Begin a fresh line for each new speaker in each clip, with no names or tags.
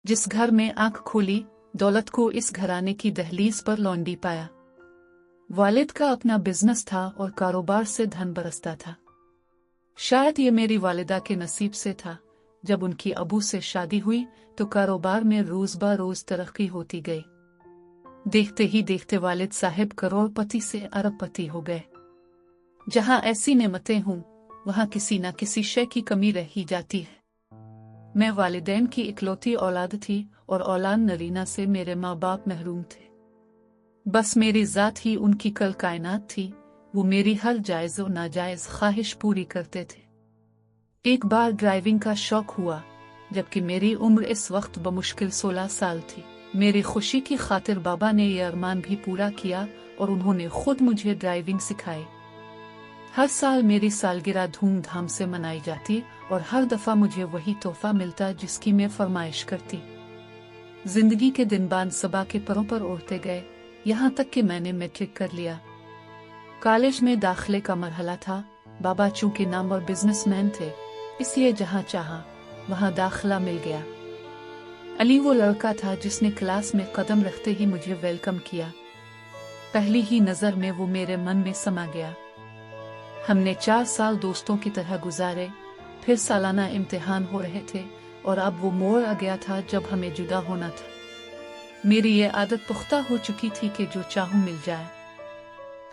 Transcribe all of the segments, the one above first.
जिस घर में आंख खोली, दौलत को इस घराने की दहलीज पर लौंडी पाया। वालिद का अपना बिजनेस था और कारोबार से धन बरसता था। शायद ये मेरी वालिदा के नसीब से था। जब उनकी अबू से शादी हुई तो कारोबार में रोज ब रोज तरक्की होती गई। देखते ही देखते वालिद साहिब करोड़पति से अरबपति हो गए। जहां ऐसी नेमतें हों, वहां किसी न किसी शय की कमी रह ही जाती है। मैं वालिदैन की इकलौती औलाद थी और औलाद नरीना से मेरे माँ बाप महरूम थे। बस मेरी जात ही उनकी कल कायनात थी। वो मेरी हर जायज़ और नाजायज़ ख्वाहिश पूरी करते थे। एक बार ड्राइविंग का शौक हुआ, जबकि मेरी उम्र इस वक्त बमुश्किल 16 साल थी। मेरी खुशी की खातिर बाबा ने यह अरमान भी पूरा किया और उन्होंने खुद मुझे ड्राइविंग सिखाई। हर साल मेरी सालगिरह धूमधाम से मनाई जाती और हर दफा मुझे वही तोहफा मिलता जिसकी मैं फरमाइश करती। जिंदगी के दिन बान सबा के परों पर उड़ते गए, यहाँ तक कि मैंने मैट्रिक कर लिया। कॉलेज में दाखिले का मरहला था। बाबा चूंकि नामवर बिजनेसमैन थे, इसलिए जहाँ चाहा वहाँ दाखिला मिल गया। अली वो लड़का था जिसने क्लास में कदम रखते ही मुझे वेलकम किया। पहली ही नजर में वो मेरे मन में समा गया। हमने 4 साल दोस्तों की तरह गुजारे। फिर सालाना इम्तिहान हो रहे थे और अब वो मोड़ आ गया था जब हमें जुदा होना था। मेरी ये आदत पुख्ता हो चुकी थी कि जो चाहूं मिल जाए।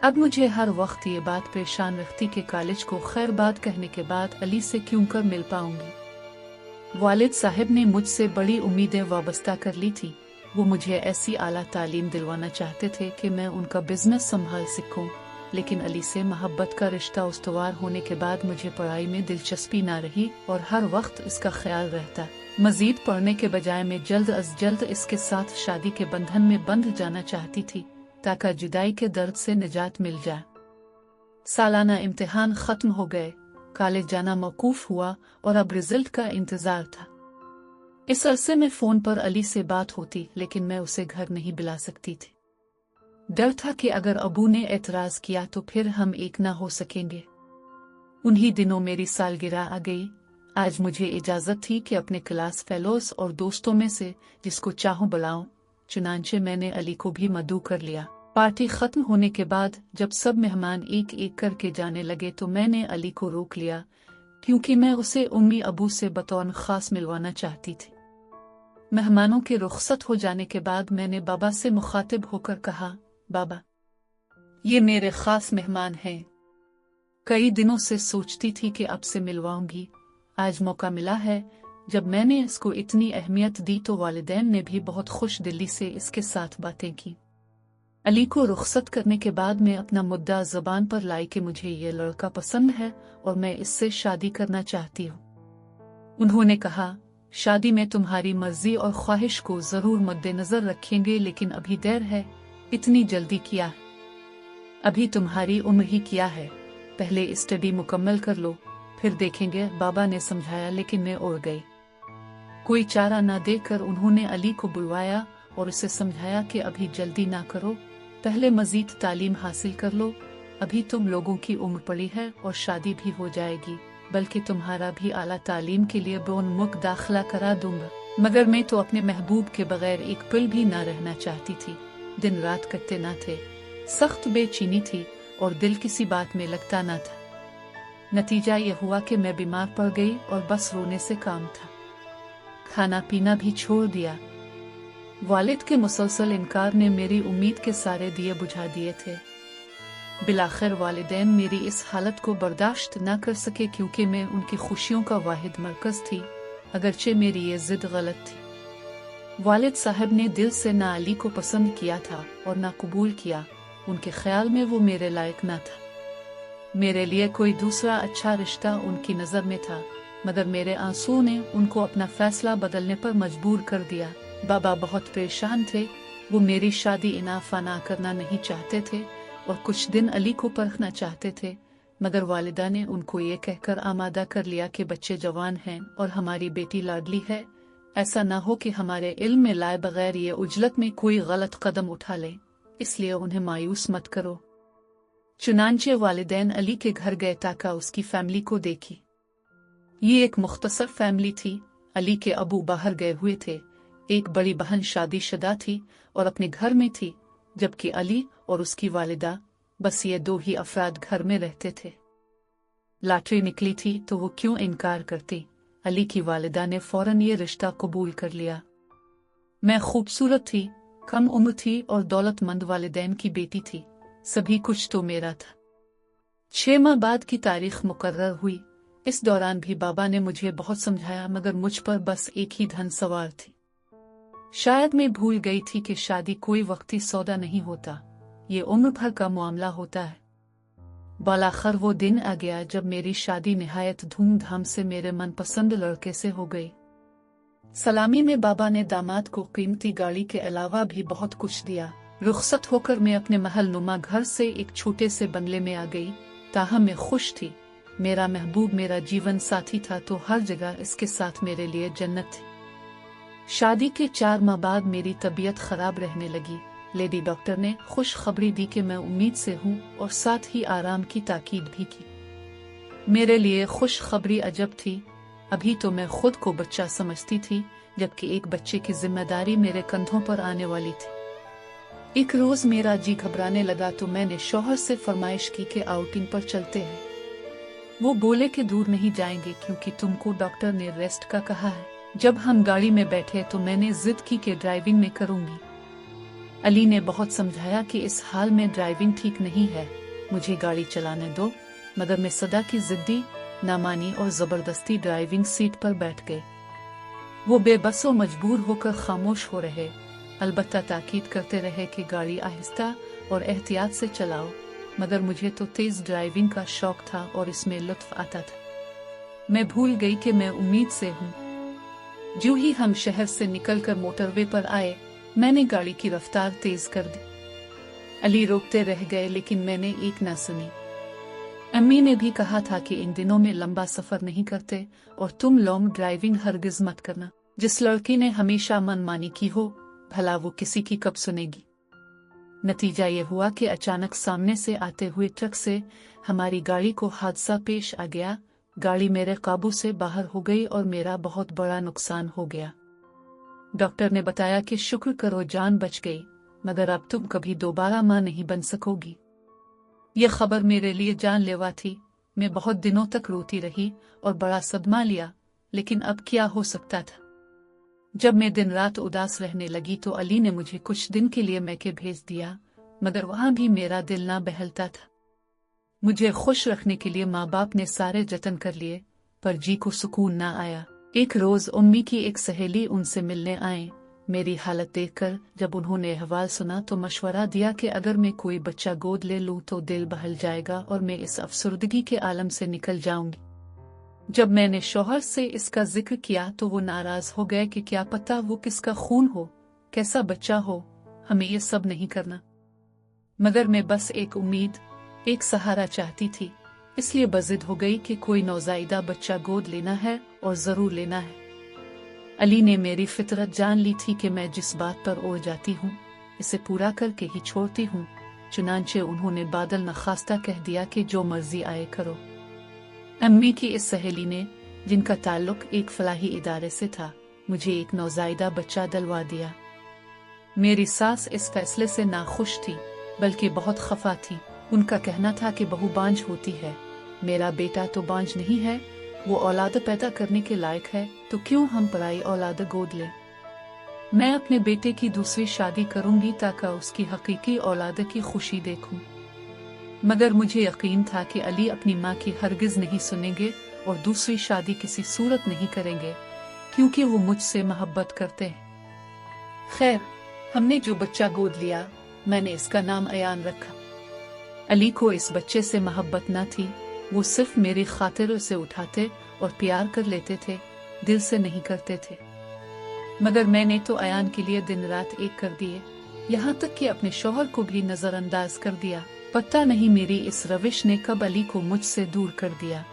अब मुझे हर वक्त ये बात परेशान रखती कि कॉलेज को खैर बात कहने के बाद अली से क्यों कर मिल पाऊंगी। वालिद साहब ने मुझसे बड़ी उम्मीदें वाबस्ता कर ली थी। वो मुझे ऐसी आला तालीम दिलवाना चाहते थे कि मैं उनका बिजनेस संभाल सकूं। लेकिन अली से मोहब्बत का रिश्ता उस्तवार होने के बाद मुझे पढ़ाई में दिलचस्पी ना रही और हर वक्त इसका ख्याल रहता। मजीद पढ़ने के बजाय मैं जल्द अज जल्द इसके साथ शादी के बंधन में बंध जाना चाहती थी, ताकि जुदाई के दर्द से निजात मिल जाए। सालाना इम्तिहान खत्म हो गए, कॉलेज जाना मौकूफ हुआ और अब रिजल्ट का इंतजार था। इस अरसे में फोन पर अली से बात होती, लेकिन मैं उसे घर नहीं बुला सकती थी। डर था कि अगर अबू ने एतराज किया तो फिर हम एक ना हो सकेंगे। उन्हीं दिनों मेरी सालगिरह आ गई। आज मुझे इजाजत थी कि अपने क्लास फेलोज और दोस्तों में से जिसको चाहूं बुलाऊं। चुनांचे मैंने अली को भी मदऊ कर लिया। पार्टी खत्म होने के बाद जब सब मेहमान एक एक करके जाने लगे तो मैंने अली को रोक लिया, क्योंकि मैं उसे उम्मी अबू से बतौर खास मिलवाना चाहती थी। मेहमानों के रुखसत हो जाने के बाद मैंने बाबा से मुखातिब होकर कहा, बाबा, ये मेरे खास मेहमान हैं। कई दिनों से सोचती थी कि अब से मिलवाऊंगी। आज मौका मिला है। जब मैंने इसको इतनी अहमियत दी तो वालिदैन ने भी बहुत खुश दिली से इसके साथ बातें की। अली को रुखसत करने के बाद मैं अपना मुद्दा ज़बान पर लाई कि मुझे ये लड़का पसंद है और मैं इससे शादी करना चाहती हूँ। उन्होंने कहा, शादी में तुम्हारी मर्जी और ख्वाहिश को जरूर मद्देनजर रखेंगे, लेकिन अभी देर है। इतनी जल्दी किया है? अभी तुम्हारी उम्र ही क्या है। पहले स्टडी मुकम्मल कर लो, फिर देखेंगे, बाबा ने समझाया, लेकिन मैं उड़ गई। कोई चारा ना देकर उन्होंने अली को बुलवाया और उसे समझाया कि अभी जल्दी ना करो, पहले मजीद तालीम हासिल कर लो। अभी तुम लोगों की उम्र पड़ी है और शादी भी हो जाएगी, बल्कि तुम्हारा भी आला तालीम के लिए बेउनमुक दाखिला करा दूंगा। मगर मैं तो अपने महबूब के बगैर एक पल भी ना रहना चाहती थी। दिन रात कटते ना थे। सख्त बेचैनी थी और दिल किसी बात में लगता ना था। नतीजा ये हुआ कि मैं बीमार पड़ गई और बस रोने से काम था। खाना पीना भी छोड़ दिया। वालिद के मुसलसल इनकार ने मेरी उम्मीद के सारे दिए बुझा दिए थे। बिलाखिर वालिदैन मेरी इस हालत को बर्दाश्त न कर सके, क्योंकि मैं उनकी खुशियों का वाहिद मरकज थी, अगरचे मेरी ये जिद गलत थी। वालिद साहब ने दिल से ना अली को पसंद किया था और ना कबूल किया। उनके ख्याल में वो मेरे लायक ना था। मेरे लिए कोई दूसरा अच्छा रिश्ता उनकी नज़र में था, मगर मेरे आंसू ने उनको अपना फैसला बदलने पर मजबूर कर दिया। बाबा बहुत परेशान थे। वो मेरी शादी इनाफाना करना नहीं चाहते थे और कुछ दिन अली को परखना चाहते थे, मगर वालिदा ने उनको ये कहकर आमादा कर लिया कि बच्चे जवान हैं और हमारी बेटी लाडली है। ऐसा ना हो कि हमारे इल्म में लाए बगैर ये उजलत में कोई गलत कदम उठा ले, इसलिए उन्हें मायूस मत करो। चुनांचे वालिदैन अली के घर गए ताकि उसकी फैमिली को देखी। ये एक मुख्तसर फैमिली थी। अली के अबू बाहर गए हुए थे, एक बड़ी बहन शादीशुदा थी और अपने घर में थी, जबकि अली और उसकी वालिदा, बस ये दो ही अफराद घर में रहते थे। लॉटरी निकली थी तो वो क्यों इनकार करती। अली की वालिदा ने फौरन ये रिश्ता कबूल कर लिया। मैं खूबसूरत थी, कम उम्र थी और दौलतमंद वालिदैन की बेटी थी। सभी कुछ तो मेरा था। 6 माह बाद की तारीख मुकर्रर हुई। इस दौरान भी बाबा ने मुझे बहुत समझाया, मगर मुझ पर बस एक ही धन सवार थी। शायद मैं भूल गई थी कि शादी कोई वक्ती सौदा नहीं होता, ये उम्र भर का मामला होता है। बालाखर वो दिन आ गया जब मेरी शादी निहायत धूमधाम से मेरे मनपसंद लड़के से हो गई। सलामी में बाबा ने दामाद को कीमती गाड़ी के अलावा भी बहुत कुछ दिया। रुखसत होकर मैं अपने महल नुमा घर से एक छोटे से बंगले में आ गई। ताहम मैं खुश थी। मेरा महबूब मेरा जीवन साथी था तो हर जगह इसके साथ मेरे लिए जन्नत थी। शादी के 4 माह बाद मेरी तबीयत खराब रहने लगी। लेडी डॉक्टर ने खुश खबरी दी कि मैं उम्मीद से हूँ और साथ ही आराम की ताकीद भी की। मेरे लिए खुश खबरी अजब थी। अभी तो मैं खुद को बच्चा समझती थी, जबकि एक बच्चे की जिम्मेदारी मेरे कंधों पर आने वाली थी। एक रोज मेरा जी घबराने लगा तो मैंने शौहर से फरमाइश की कि आउटिंग पर चलते हैं। वो बोले कि दूर नहीं जाएंगे क्योंकि तुमको डॉक्टर ने रेस्ट का कहा है। जब हम गाड़ी में बैठे तो मैंने जिद की कि ड्राइविंग में करूंगी। अली ने बहुत समझाया कि इस हाल में ड्राइविंग ठीक नहीं है, मुझे गाड़ी चलाने दो, मगर मैं सदा की जिद्दी ना मानी और जबरदस्ती ड्राइविंग सीट पर बैठ गए। वो बेबस और मजबूर होकर खामोश हो रहे, अलबत्ता ताकीद करते रहे कि गाड़ी आहिस्ता और एहतियात से चलाओ, मगर मुझे तो तेज ड्राइविंग का शौक था और इसमें लुत्फ आता था। मैं भूल गई कि मैं उम्मीद से हूँ। जो ही हम शहर से निकलकर मोटरवे पर आए, मैंने गाड़ी की रफ्तार तेज कर दी। अली रोकते रह गए लेकिन मैंने एक ना सुनी। अम्मी ने भी कहा था कि इन दिनों में लंबा सफर नहीं करते और तुम लॉन्ग ड्राइविंग हरगिज मत करना। जिस लड़की ने हमेशा मनमानी की हो, भला वो किसी की कब सुनेगी। नतीजा ये हुआ कि अचानक सामने से आते हुए ट्रक से हमारी गाड़ी को हादसा पेश आ गया। गाड़ी मेरे काबू से बाहर हो गई और मेरा बहुत बड़ा नुकसान हो गया। डॉक्टर ने बताया कि शुक्र करो जान बच गई, मगर अब तुम कभी दोबारा मां नहीं बन सकोगी। यह खबर मेरे लिए जानलेवा थी। मैं बहुत दिनों तक रोती रही और बड़ा सदमा लिया, लेकिन अब क्या हो सकता था। जब मैं दिन रात उदास रहने लगी तो अली ने मुझे कुछ दिन के लिए मैके भेज दिया, मगर वहां भी मेरा दिल ना बहलता था। मुझे खुश रखने के लिए माँ बाप ने सारे जतन कर लिए, पर जी को सुकून ना आया। एक रोज उम्मी की एक सहेली उनसे मिलने आए। मेरी हालत देखकर जब उन्होंने अहवाल सुना तो मशवरा दिया कि अगर मैं कोई बच्चा गोद ले लूं तो दिल बहल जाएगा और मैं इस अफसुर्दगी के आलम से निकल जाऊंगी। जब मैंने शौहर से इसका जिक्र किया तो वो नाराज हो गए कि क्या पता वो किसका खून हो, कैसा बच्चा हो, हमें ये सब नहीं करना। मगर मैं बस एक उम्मीद, एक सहारा चाहती थी, इसलिए बजिद हो गई कि कोई नौजायदा बच्चा गोद लेना है और जरूर लेना है। अली ने मेरी फितरत जान ली थी कि मैं जिस बात पर उड़ जाती हूँ इसे पूरा करके ही छोड़ती हूँ। चुनांचे उन्होंने बादल नखास्ता कह दिया कि जो मर्जी आए करो। अम्मी की इस सहेली ने, जिनका ताल्लुक एक फलाही इदारे से था, मुझे एक नौजायदा बच्चा दिलवा दिया। मेरी सास इस फैसले से नाखुश थी, बल्कि बहुत खफा थी। उनका कहना था कि बहू बांझ होती है, मेरा बेटा तो बांझ नहीं है, वो औलाद पैदा करने के लायक है, तो क्यों हम पराई औलाद गोद लें। मैं अपने बेटे की दूसरी शादी करूंगी ताकि उसकी हकीकी औलाद की खुशी देखूं। मगर मुझे यकीन था कि अली अपनी माँ की हरगिज नहीं सुनेंगे और दूसरी शादी किसी सूरत नहीं करेंगे, क्योंकि वो मुझसे मोहब्बत करते हैं। खैर, हमने जो बच्चा गोद लिया, मैंने इसका नाम अयान रखा। अली को इस बच्चे से मोहब्बत न थी, वो सिर्फ मेरी खातिर उसे उठाते और प्यार कर लेते थे, दिल से नहीं करते थे। मगर मैंने तो अयान के लिए दिन रात एक कर दिए, यहाँ तक कि अपने शौहर को भी नजरअंदाज कर दिया। पता नहीं मेरी इस रविश ने कब अली को मुझसे दूर कर दिया।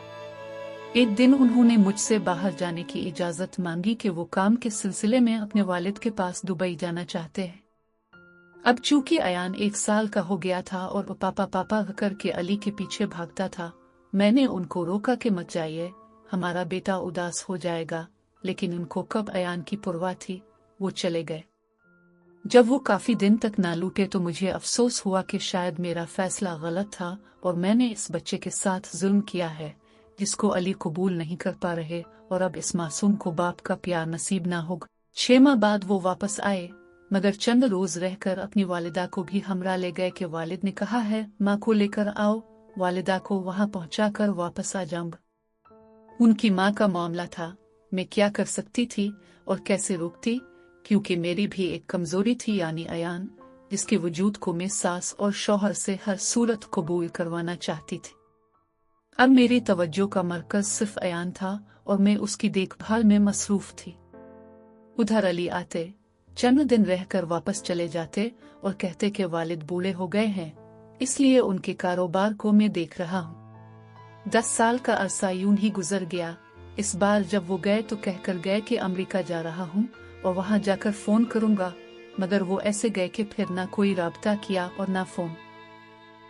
एक दिन उन्होंने मुझसे बाहर जाने की इजाजत मांगी कि वो काम के सिलसिले में अपने वालिद के पास दुबई जाना चाहते हैं। अब चूंकि अयान 1 साल का हो गया था और पापा पापा करके अली के पीछे भागता था, मैंने उनको रोका कि मत जाइए, हमारा बेटा उदास हो जाएगा। लेकिन उनको कब अयान की परवाह थी। वो चले गए। जब वो काफी दिन तक ना लौटे तो मुझे अफसोस हुआ कि शायद मेरा फैसला गलत था और मैंने इस बच्चे के साथ जुल्म किया है जिसको अली कबूल नहीं कर पा रहे, और अब इस मासूम को बाप का प्यार नसीब ना होगा। 6 माह बाद वो वापस आए, मगर चंद रोज रहकर अपनी वालिदा को भी हमरा ले गए कि वालिद ने कहा है माँ को लेकर आओ। वालिदा को वहां पहुंचाकर वापस आ जाऊंगा। उनकी माँ का मामला था, मैं क्या कर सकती थी और कैसे रोकती, क्योंकि मेरी भी एक कमजोरी थी, यानी अयान, जिसके वजूद को मैं सास और शौहर से हर सूरत कबूल करवाना चाहती थी। अब मेरी तवज्जो का मरकज सिर्फ अयान था और मैं उसकी देखभाल में मसरूफ थी। उधर अली आते, चंद दिन रहकर वापस चले जाते और कहते कि वालिद बूढ़े हो गए हैं, इसलिए उनके कारोबार को मैं देख रहा हूँ। 10 साल का अरसा यूं ही गुजर गया। इस बार जब वो गए तो कहकर गए कि अमेरिका जा रहा हूँ और वहां जाकर फोन करूंगा, मगर वो ऐसे गए कि फिर ना कोई राब्ता किया और ना फोन।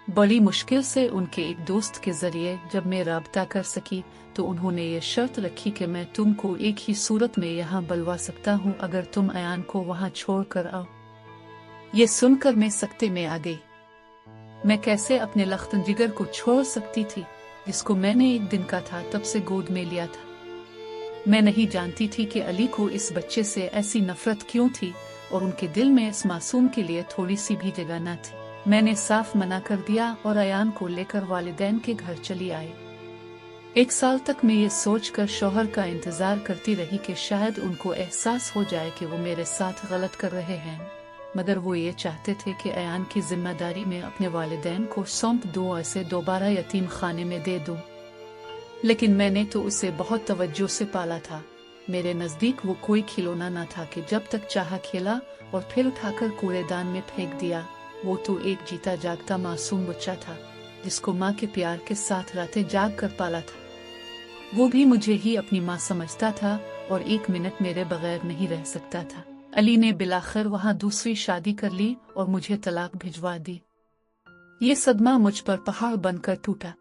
बड़ी मुश्किल से उनके एक दोस्त के जरिए जब मैं राब्ता कर सकी तो उन्होंने ये शर्त रखी कि मैं तुमको एक ही सूरत में यहाँ बुलवा सकता हूँ, अगर तुम अयान को वहाँ छोड़ कर आओ। ये सुनकर मैं सख्ते में आ गई। मैं कैसे अपने लख्तन जिगर को छोड़ सकती थी, जिसको मैंने एक दिन का था तब से गोद में लिया था। मैं नहीं जानती थी कि अली को इस बच्चे से ऐसी नफरत क्यों थी और उनके दिल में इस मासूम के लिए थोड़ी सी भी जगह न थी। मैंने साफ मना कर दिया और अयान को लेकर वालिदैन के घर चली आई। 1 साल तक मैं ये सोचकर शौहर का इंतजार करती रही कि शायद उनको एहसास हो जाए कि वो मेरे साथ गलत कर रहे हैं, मगर वो ये चाहते थे कि अयान की जिम्मेदारी में अपने वालिदैन को सौंप दूं और इसे दोबारा यतीम खाने में दे दूं। लेकिन मैंने तो उसे बहुत तवज्जो से पाला था। मेरे नजदीक वो कोई खिलौना न था कि जब तक चाहा खेला और फिर उठाकर कूड़ेदान में फेंक दिया। वो तो एक जीता जागता मासूम बच्चा था, जिसको माँ के प्यार के साथ रातें जाग कर पाला था। वो भी मुझे ही अपनी माँ समझता था और 1 मिनट मेरे बगैर नहीं रह सकता था। अली ने बिलाखिर वहाँ दूसरी शादी कर ली और मुझे तलाक भिजवा दी। ये सदमा मुझ पर पहाड़ बनकर टूटा।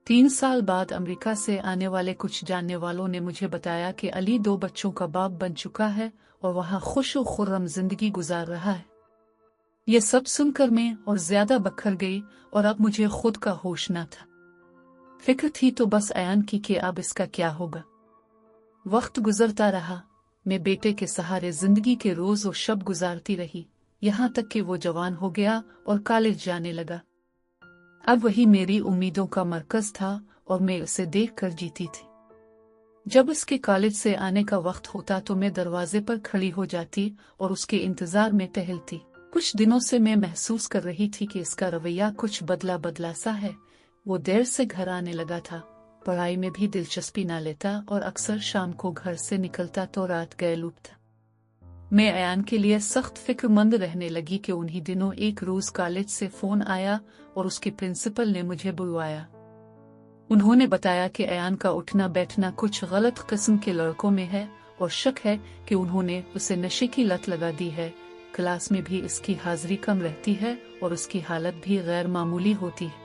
3 साल बाद अमेरिका से आने वाले कुछ जानने वालों ने मुझे बताया कि अली 2 बच्चों का बाप बन चुका है और वहाँ खुश और खुर्रम जिंदगी गुजार रहा है। ये सब सुनकर मैं और ज्यादा बखर गई और अब मुझे खुद का होश न था। फिक्र थी तो बस अयान की कि अब इसका क्या होगा। वक्त गुजरता रहा, मैं बेटे के सहारे जिंदगी के रोज और शब गुजारती रही, यहाँ तक कि वो जवान हो गया और कॉलेज जाने लगा। अब वही मेरी उम्मीदों का मरकज था और मैं उसे देख कर जीती थी। जब उसके कॉलेज से आने का वक्त होता तो मैं दरवाजे पर खड़ी हो जाती और उसके इंतजार में टहलती। कुछ दिनों से मैं महसूस कर रही थी कि इसका रवैया कुछ बदला बदला सा है। वो देर से घर आने लगा था, पढ़ाई में भी दिलचस्पी ना लेता और अक्सर शाम को घर से निकलता तो रात गए लौटता। मैं अयान के लिए सख्त फिक्रमंद रहने लगी कि उन्हीं दिनों एक रोज कॉलेज से फोन आया और उसके प्रिंसिपल ने मुझे बुलवाया। उन्होंने बताया कि अयान का उठना बैठना कुछ गलत किस्म के लड़कों में है और शक है कि उन्होंने उसे नशे की लत लगा दी है। क्लास में भी इसकी हाजिरी कम रहती है और उसकी हालत भी गैर मामूली होती है।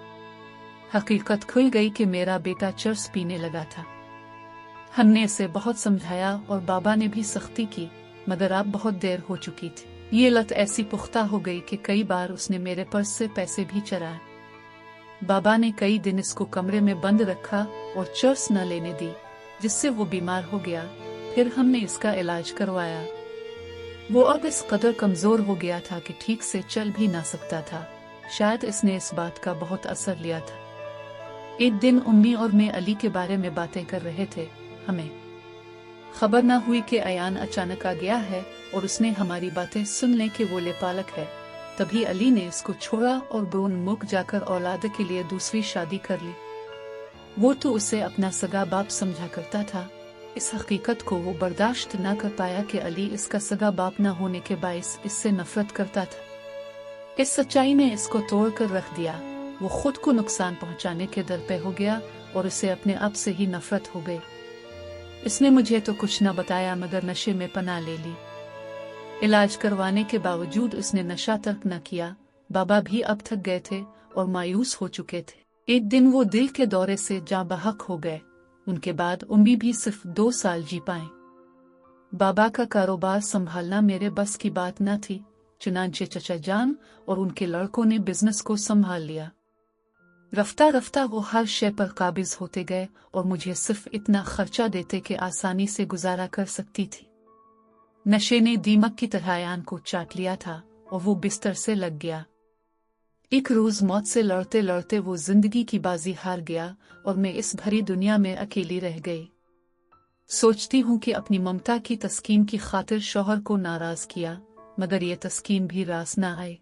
हकीकत खुल गई कि मेरा बेटा चर्स पीने लगा था। हमने इसे बहुत समझाया और बाबा ने भी सख्ती की, मगर अब बहुत देर हो चुकी थी। ये लत ऐसी पुख्ता हो गई कि कई बार उसने मेरे पर्स से पैसे भी चुराए। बाबा ने कई दिन इसको कमरे में बंद रखा और चर्स न लेने दी, जिससे वो बीमार हो गया। फिर हमने इसका इलाज करवाया। वो अब इस कदर कमजोर हो गया था कि ठीक से चल भी ना सकता था। शायद इसने इस बात का बहुत असर लिया था। एक दिन उम्मी और मैं अली के बारे में बातें कर रहे थे। हमें खबर ना हुई कि अयान अचानक आ गया है और उसने हमारी बातें सुनने के वो लेपालक है। तभी अली ने इसको छोड़ा और बेउन्मुख जाकर औलाद के लिए दूसरी शादी कर ली। वो तो उसे अपना सगा बाप समझा करता था। इस हकीकत को वो बर्दाश्त न कर पाया कि अली इसका सगा बाप न होने के बाइस इससे नफरत करता था। इस सच्चाई ने इसको तोड़ कर रख दिया। वो खुद को नुकसान पहुंचाने के डर पे हो गया और उसे अपने आप से ही नफरत हो गई। इसने मुझे तो कुछ न बताया, मगर नशे में पनाह ले ली। इलाज करवाने के बावजूद उसने नशा तर्क न किया। बाबा भी अब थक गए थे और मायूस हो चुके थे। एक दिन वो दिल के दौरे से जाँ बहक हो गए। उनके बाद उम्मी भी सिर्फ 2 साल जी पाए। बाबा का कारोबार संभालना मेरे बस की बात न थी, चुनांचे चचा जान और उनके लड़कों ने बिजनेस को संभाल लिया। रफ्ता रफ्ता वो हर शय पर काबिज होते गए और मुझे सिर्फ इतना खर्चा देते कि आसानी से गुजारा कर सकती थी। नशे ने दीमक की तरह आयान को चाट लिया था और वो बिस्तर से लग गया। एक रोज मौत से लड़ते लड़ते वो जिंदगी की बाजी हार गया और मैं इस भरी दुनिया में अकेली रह गई। सोचती हूँ कि अपनी ममता की तस्कीन की खातिर शौहर को नाराज किया, मगर ये तस्कीन भी रास ना आए।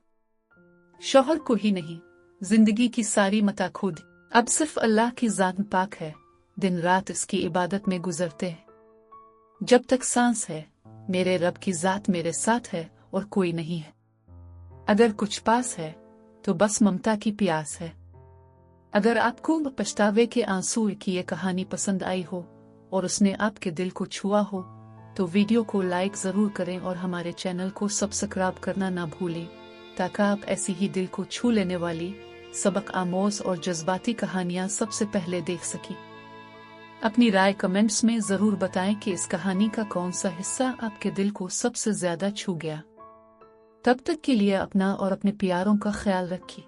शौहर को ही नहीं, जिंदगी की सारी मता खुद। अब सिर्फ अल्लाह की जान पाक है, दिन रात इसकी इबादत में गुजरते हैं। जब तक सांस है मेरे रब की जात मेरे साथ है और कोई नहीं है। अगर कुछ पास है तो बस ममता की प्यास है। अगर आपको पछतावे के आंसू की ये कहानी पसंद आई हो और उसने आपके दिल को छुआ हो तो वीडियो को लाइक जरूर करें और हमारे चैनल को सब्सक्राइब करना ना भूलें, ताकि आप ऐसी ही दिल को छू लेने वाली सबक आमोज और जज्बाती कहानियां सबसे पहले देख सकें। अपनी राय कमेंट्स में जरूर बताएं कि इस कहानी का कौन सा हिस्सा आपके दिल को सबसे ज्यादा छू गया। तब तक के लिए अपना और अपने प्यारों का ख्याल रखिए।